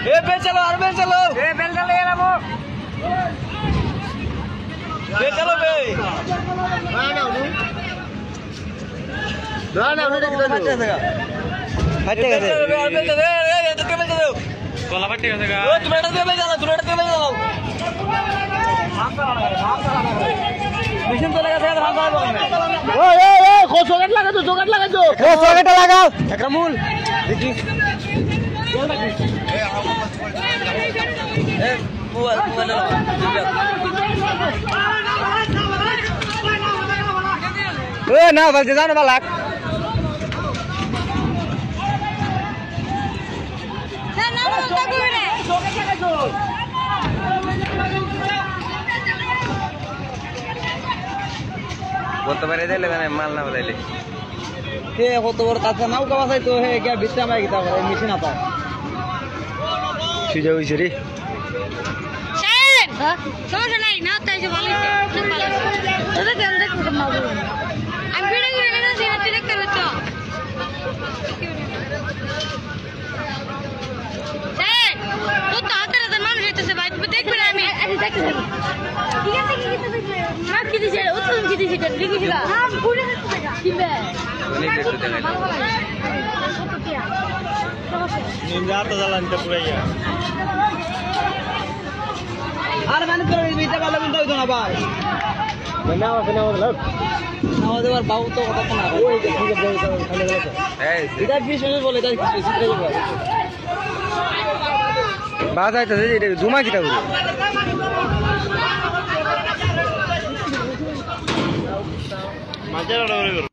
bell चलो और bell चलो बेल चलो ये ना बेल चलो बे ना उन्हें देख दो फटे कैसे और बेल चलो ए तो बेल चलो कोला फटे कैसे का ओ तुम्हें तो बेल चलो मिशन तो लगा था हम ओए को सॉकेट लगा दो को सॉकेट लगाओ एकरामुल देखी ए मोबाइल ए ना बलते जानो बालक ना बोलता कोई नहीं सॉकेट लगाओ बोलते बारे दे ले माल ना बदले के কত বড় কাঁচা নাও কাবাসাই তো হে কি বিস্তা মাই গিতা করে মেশিন আপা সিজা হইছে রে স্যার সমস্যা নাই না তাই যে ভালো হইছে ভালো ওটা কেন দেখো না বলো আমি ভিডিও করে না সিনা দেখতে পাচ্ছ স্যার তো হাতের হাতে মানুষ হইতেছে ভাই তুমি দেখবে না আমি দেখতে ঠিক আছে কি দেখবে না কি দিছে ও তো কি দিছে লিখিছিল না পুরো দেখতে কিবে निंदा जालांत पुरैया আর মানে তো বিটা ভালো কিন্তু হইতো না ভাই बनाओ मतलब নাও দেবার বাউ তো কথা না ওই যে ঠিক আছে খালি গেল তো এই এটা বিশেষ বলে তাই কিছু চিত্র বলে বাদ আইতাছে এটা জুমা কিটা করে মাঝে লড়া করে